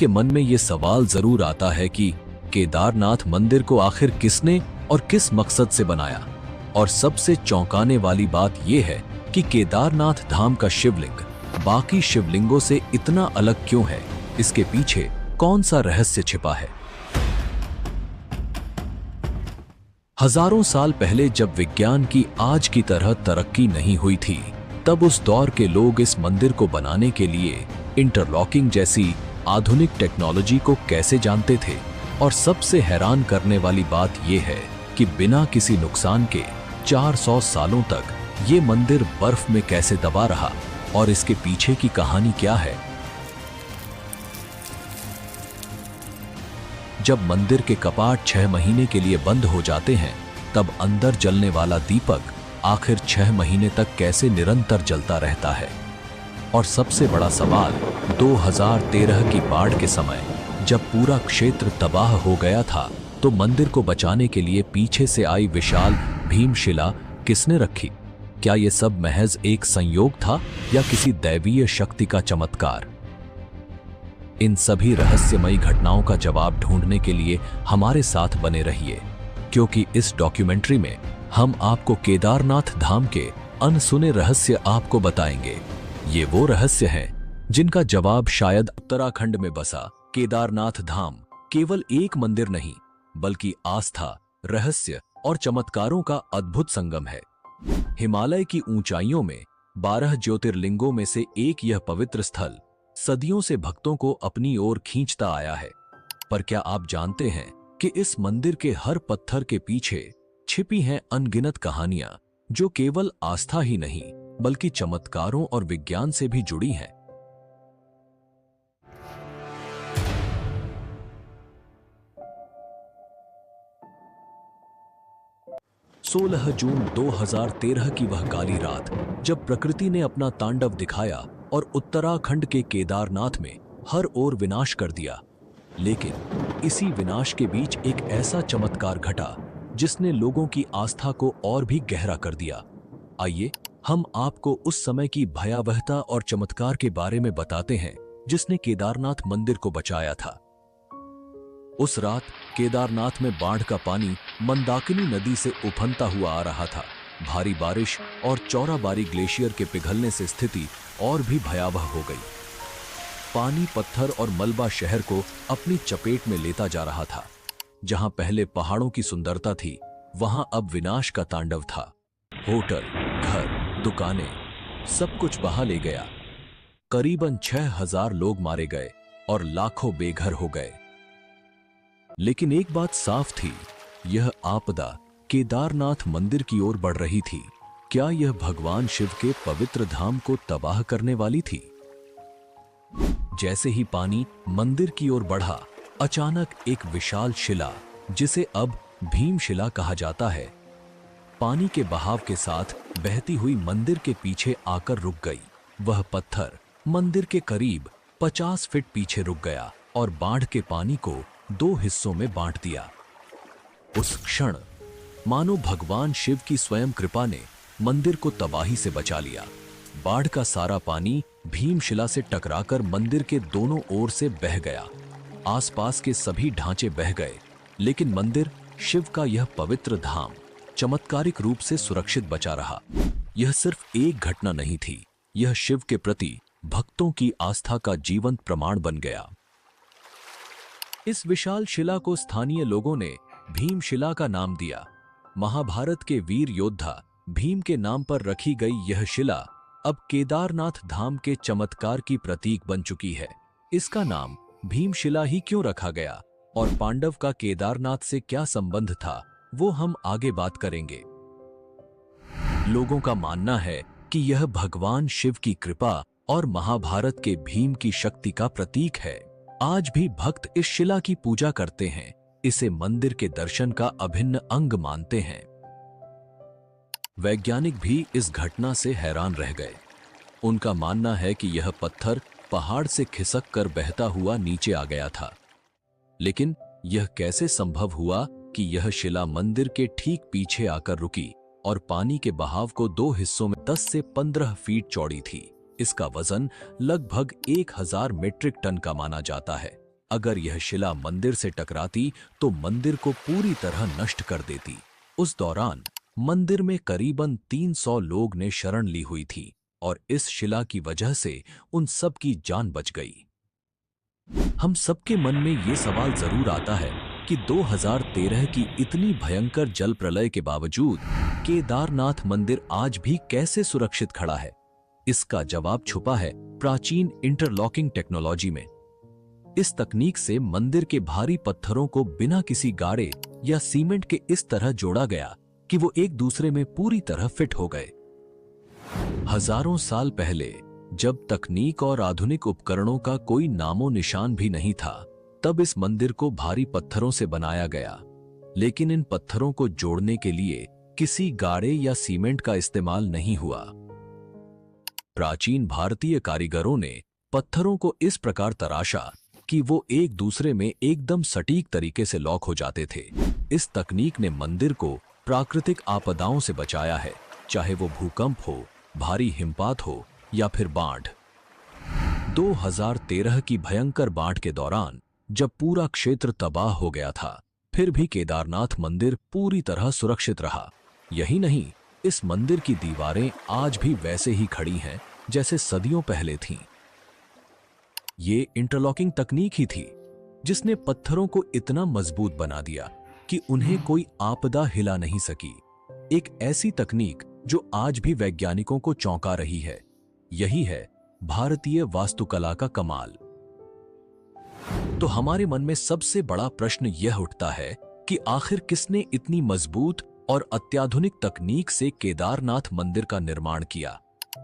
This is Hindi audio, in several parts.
के मन में ये सवाल जरूर आता है कि केदारनाथ मंदिर को आखिर किसने और किस मकसद से बनाया। और सबसे चौंकाने वाली बात यह है कि केदारनाथ धाम का शिवलिंग बाकी शिवलिंगों से इतना अलग क्यों है, इसके पीछे कौन सा रहस्य छिपा है। हजारों साल पहले जब विज्ञान की आज की तरह तरक्की नहीं हुई थी, तब उस दौर के लोग इस मंदिर को बनाने के लिए इंटरलॉकिंग जैसी आधुनिक टेक्नोलॉजी को कैसे जानते थे। और सबसे हैरान करने वाली बात यह है कि बिना किसी नुकसान के 400 सालों तक ये मंदिर बर्फ में कैसे दबा रहा और इसके पीछे की कहानी क्या है। जब मंदिर के कपाट 6 महीने के लिए बंद हो जाते हैं, तब अंदर जलने वाला दीपक आखिर 6 महीने तक कैसे निरंतर जलता रहता है। और सबसे बड़ा सवाल, 2013 की बाढ़ के समय जब पूरा क्षेत्र तबाह हो गया था, तो मंदिर को बचाने के लिए पीछे से आई विशाल भीमशिला किसने रखी। क्या यह सब महज एक संयोग था या किसी दैवीय शक्ति का चमत्कार। इन सभी रहस्यमयी घटनाओं का जवाब ढूंढने के लिए हमारे साथ बने रहिए, क्योंकि इस डॉक्यूमेंट्री में हम आपको केदारनाथ धाम के अनसुने रहस्य आपको बताएंगे। ये वो रहस्य हैं जिनका जवाब शायद उत्तराखंड में बसा केदारनाथ धाम केवल एक मंदिर नहीं, बल्कि आस्था, रहस्य और चमत्कारों का अद्भुत संगम है। हिमालय की ऊंचाइयों में 12 ज्योतिर्लिंगों में से एक यह पवित्र स्थल सदियों से भक्तों को अपनी ओर खींचता आया है। पर क्या आप जानते हैं कि इस मंदिर के हर पत्थर के पीछे छिपी हैं अनगिनत कहानियां, जो केवल आस्था ही नहीं बल्कि चमत्कारों और विज्ञान से भी जुड़ी हैं। 16 जून 2013 की वह काली रात, जब प्रकृति ने अपना तांडव दिखाया और उत्तराखंड के केदारनाथ में हर ओर विनाश कर दिया। लेकिन इसी विनाश के बीच एक ऐसा चमत्कार घटा जिसने लोगों की आस्था को और भी गहरा कर दिया। आइए हम आपको उस समय की भयावहता और चमत्कार के बारे में बताते हैं जिसने केदारनाथ मंदिर को बचाया था। उस रात केदारनाथ में बाढ़ का पानी मंदाकिनी नदी से उफनता हुआ आ रहा था। भारी बारिश और चौराबाड़ी ग्लेशियर के पिघलने से स्थिति और भी भयावह हो गई। पानी, पत्थर और मलबा शहर को अपनी चपेट में लेता जा रहा था। जहां पहले पहाड़ों की सुंदरता थी, वहां अब विनाश का तांडव था। होटल, घर, दुकानें, सब कुछ बहा ले गया। करीबन 6000 लोग मारे गए और लाखों बेघर हो गए। लेकिन एक बात साफ थी, यह आपदा केदारनाथ मंदिर की ओर बढ़ रही थी। क्या यह भगवान शिव के पवित्र धाम को तबाह करने वाली थी? जैसे ही पानी मंदिर की ओर बढ़ा, अचानक एक विशाल शिला, जिसे अब भीमशिला कहा जाता है, पानी के बहाव के साथ बहती हुई मंदिर के पीछे आकर रुक गई। वह पत्थर मंदिर के करीब 50 फीट पीछे रुक गया और बाढ़ के पानी को 2 हिस्सों में बांट दिया। उस क्षण मानो भगवान शिव की स्वयं कृपा ने मंदिर को तबाही से बचा लिया। बाढ़ का सारा पानी भीमशिला से टकराकर मंदिर के दोनों ओर से बह गया। आसपास के सभी ढांचे बह गए, लेकिन मंदिर, शिव का यह पवित्र धाम, चमत्कारिक रूप से सुरक्षित बचा रहा। यह सिर्फ एक घटना नहीं थी, यह शिव के प्रति भक्तों की आस्था का जीवंत प्रमाण बन गया। इस विशाल शिला को स्थानीय लोगों ने भीमशिला का नाम दिया। महाभारत के वीर योद्धा भीम के नाम पर रखी गई यह शिला अब केदारनाथ धाम के चमत्कार की प्रतीक बन चुकी है। इसका नाम भीमशिला ही क्यों रखा गया और पांडव का केदारनाथ से क्या संबंध था, वो हम आगे बात करेंगे। लोगों का मानना है कि यह भगवान शिव की कृपा और महाभारत के भीम की शक्ति का प्रतीक है। आज भी भक्त इस शिला की पूजा करते हैं, इसे मंदिर के दर्शन का अभिन्न अंग मानते हैं। वैज्ञानिक भी इस घटना से हैरान रह गए। उनका मानना है कि यह पत्थर पहाड़ से खिसक कर बहता हुआ नीचे आ गया था। लेकिन यह कैसे संभव हुआ कि यह शिला मंदिर के ठीक पीछे आकर रुकी और पानी के बहाव को 2 हिस्सों में 10 से 15 फीट चौड़ी थी। इसका वजन लगभग 1000 मीट्रिक टन का माना जाता है। अगर यह शिला मंदिर से टकराती तो मंदिर को पूरी तरह नष्ट कर देती। उस दौरान मंदिर में करीबन 300 लोग ने शरण ली हुई थी और इस शिला की वजह से उन सब की जान बच गई। हम सबके मन में ये सवाल जरूर आता है कि 2013 की इतनी भयंकर जल प्रलय के बावजूद केदारनाथ मंदिर आज भी कैसे सुरक्षित खड़ा है। इसका जवाब छुपा है प्राचीन इंटरलॉकिंग टेक्नोलॉजी में। इस तकनीक से मंदिर के भारी पत्थरों को बिना किसी गाड़े या सीमेंट के इस तरह जोड़ा गया कि वो एक दूसरे में पूरी तरह फिट हो गए। हजारों साल पहले जब तकनीक और आधुनिक उपकरणों का कोई नामो निशान भी नहीं था, तब इस मंदिर को भारी पत्थरों से बनाया गया। लेकिन इन पत्थरों को जोड़ने के लिए किसी गाड़े या सीमेंट का इस्तेमाल नहीं हुआ। प्राचीन भारतीय कारीगरों ने पत्थरों को इस प्रकार तराशा कि वो एक दूसरे में एकदम सटीक तरीके से लॉक हो जाते थे। इस तकनीक ने मंदिर को प्राकृतिक आपदाओं से बचाया है, चाहे वो भूकंप हो, भारी हिमपात हो या फिर बाढ़। 2013 की भयंकर बाढ़ के दौरान जब पूरा क्षेत्र तबाह हो गया था, फिर भी केदारनाथ मंदिर पूरी तरह सुरक्षित रहा। यही नहीं, इस मंदिर की दीवारें आज भी वैसे ही खड़ी हैं जैसे सदियों पहले थीं। ये इंटरलॉकिंग तकनीक ही थी जिसने पत्थरों को इतना मजबूत बना दिया कि उन्हें कोई आपदा हिला नहीं सकी। एक ऐसी तकनीक जो आज भी वैज्ञानिकों को चौंका रही है। यही है भारतीय वास्तुकला का कमाल। तो हमारे मन में सबसे बड़ा प्रश्न यह उठता है कि आखिर किसने इतनी मजबूत और अत्याधुनिक तकनीक से केदारनाथ मंदिर का निर्माण किया।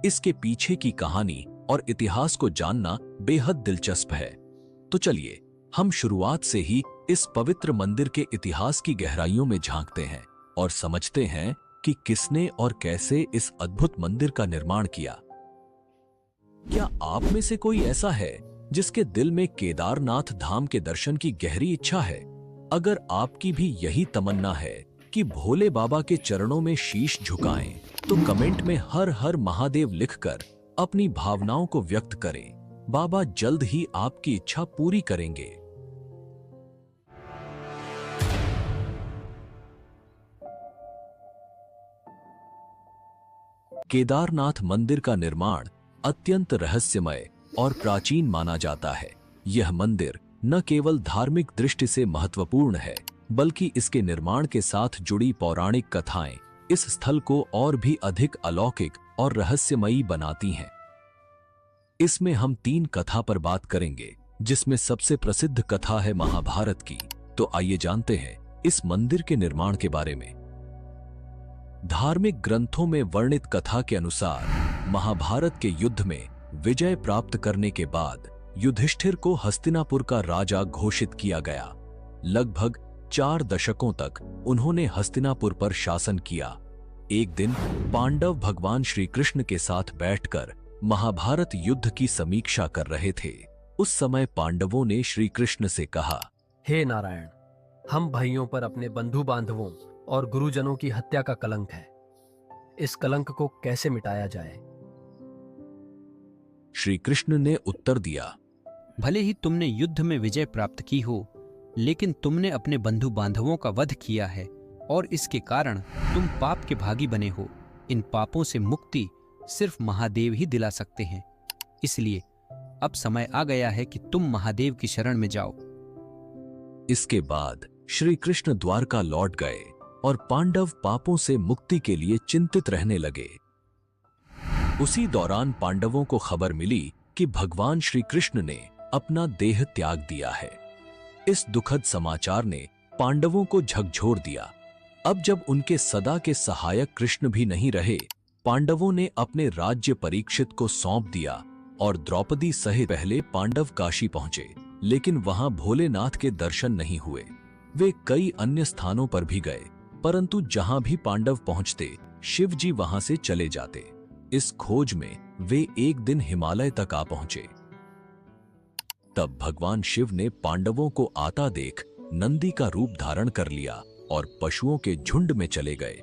इसके पीछे की कहानी और इतिहास को जानना बेहद दिलचस्प है। तो चलिए हम शुरुआत से ही इस पवित्र मंदिर के इतिहास की गहराइयों में झांकते हैं और समझते हैं कि किसने और कैसे इस अद्भुत मंदिर का निर्माण किया। क्या आप में से कोई ऐसा है जिसके दिल में केदारनाथ धाम के दर्शन की गहरी इच्छा है? अगर आपकी भी यही तमन्ना है कि भोले बाबा के चरणों में शीश झुकाएं, तो कमेंट में हर हर महादेव लिखकर अपनी भावनाओं को व्यक्त करें। बाबा जल्द ही आपकी इच्छा पूरी करेंगे। केदारनाथ मंदिर का निर्माण अत्यंत रहस्यमय और प्राचीन माना जाता है। यह मंदिर न केवल धार्मिक दृष्टि से महत्वपूर्ण है, बल्कि इसके निर्माण के साथ जुड़ी पौराणिक कथाएं इस स्थल को और भी अधिक अलौकिक और रहस्यमयी बनाती हैं। इसमें हम 3 कथा पर बात करेंगे, जिसमें सबसे प्रसिद्ध कथा है महाभारत की। तो आइए जानते हैं इस मंदिर के निर्माण के बारे में। धार्मिक ग्रंथों में वर्णित कथा के अनुसार महाभारत के युद्ध में विजय प्राप्त करने के बाद युधिष्ठिर को हस्तिनापुर का राजा घोषित किया गया। लगभग 4 दशकों तक उन्होंने हस्तिनापुर पर शासन किया। एक दिन पांडव भगवान श्री कृष्ण के साथ बैठकर महाभारत युद्ध की समीक्षा कर रहे थे। उस समय पांडवों ने श्री कृष्ण से कहा, हे नारायण, हम भाइयों पर अपने बंधु बांधवों और गुरुजनों की हत्या का कलंक है। इस कलंक को कैसे मिटाया जाए? श्री कृष्ण ने उत्तर दिया, भले ही तुमने युद्ध में विजय प्राप्त की हो, लेकिन तुमने अपने बंधु बांधवों का वध किया है और इसके कारण तुम पाप के भागी बने हो। इन पापों से मुक्ति सिर्फ महादेव ही दिला सकते हैं। इसलिए अब समय आ गया है कि तुम महादेव की शरण में जाओ। इसके बाद श्री कृष्ण द्वारका लौट गए और पांडव पापों से मुक्ति के लिए चिंतित रहने लगे। उसी दौरान पांडवों को खबर मिली कि भगवान श्री कृष्ण ने अपना देह त्याग दिया है। इस दुखद समाचार ने पांडवों को झकझोर दिया। अब जब उनके सदा के सहायक कृष्ण भी नहीं रहे, पांडवों ने अपने राज्य परीक्षित को सौंप दिया और द्रौपदी सहित पहले पांडव काशी पहुंचे, लेकिन वहां भोलेनाथ के दर्शन नहीं हुए। वे कई अन्य स्थानों पर भी गए, परंतु जहां भी पांडव पहुंचते, शिव जी वहां से चले जाते। इस खोज में वे एक दिन हिमालय तक आ पहुंचे। तब भगवान शिव ने पांडवों को आता देख नंदी का रूप धारण कर लिया और पशुओं के झुंड में चले गए।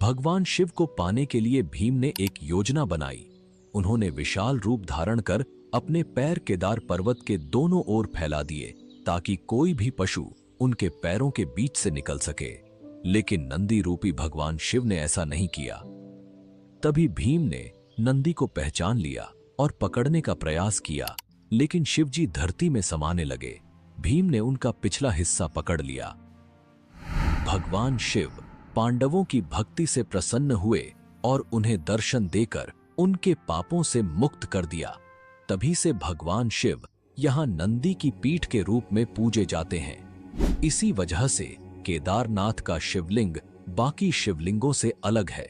भगवान शिव को पाने के लिए भीम ने एक योजना बनाई। उन्होंने विशाल रूप धारण कर अपने पैर केदार पर्वत के दोनों ओर फैला दिए ताकि कोई भी पशु उनके पैरों के बीच से निकल सके। लेकिन नंदी रूपी भगवान शिव ने ऐसा नहीं किया। तभी भीम ने नंदी को पहचान लिया और पकड़ने का प्रयास किया, लेकिन शिवजी धरती में समाने लगे। भीम ने उनका पिछला हिस्सा पकड़ लिया। भगवान शिव पांडवों की भक्ति से प्रसन्न हुए और उन्हें दर्शन देकर उनके पापों से मुक्त कर दिया। तभी से भगवान शिव यहाँ नंदी की पीठ के रूप में पूजे जाते हैं। इसी वजह से केदारनाथ का शिवलिंग बाकी शिवलिंगों से अलग है।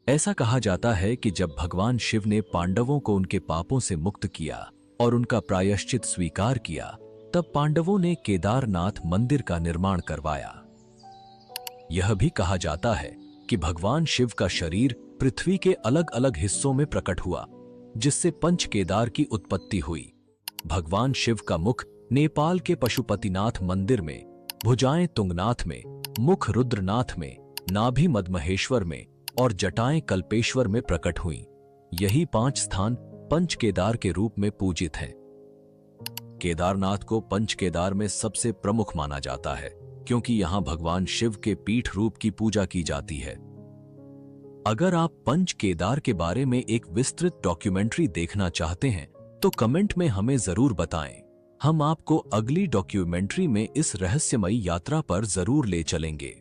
ऐसा कहा जाता है कि जब भगवान शिव ने पांडवों को उनके पापों से मुक्त किया और उनका प्रायश्चित स्वीकार किया, तब पांडवों ने केदारनाथ मंदिर का निर्माण करवाया। यह भी कहा जाता है कि भगवान शिव का शरीर पृथ्वी के अलग अलग हिस्सों में प्रकट हुआ, जिससे पंच केदार की उत्पत्ति हुई। भगवान शिव का मुख नेपाल के पशुपतिनाथ मंदिर में, भुजाएं तुंगनाथ में, मुख रुद्रनाथ में, नाभि मदमहेश्वर में और जटाएं कल्पेश्वर में प्रकट हुई। यही 5 स्थान पंच केदार के रूप में पूजित हैं। केदारनाथ को पंच केदार में सबसे प्रमुख माना जाता है, क्योंकि यहां भगवान शिव के पीठ रूप की पूजा की जाती है। अगर आप पंच केदार के बारे में एक विस्तृत डॉक्यूमेंट्री देखना चाहते हैं तो कमेंट में हमें जरूर बताएं। हम आपको अगली डॉक्यूमेंट्री में इस रहस्यमयी यात्रा पर जरूर ले चलेंगे।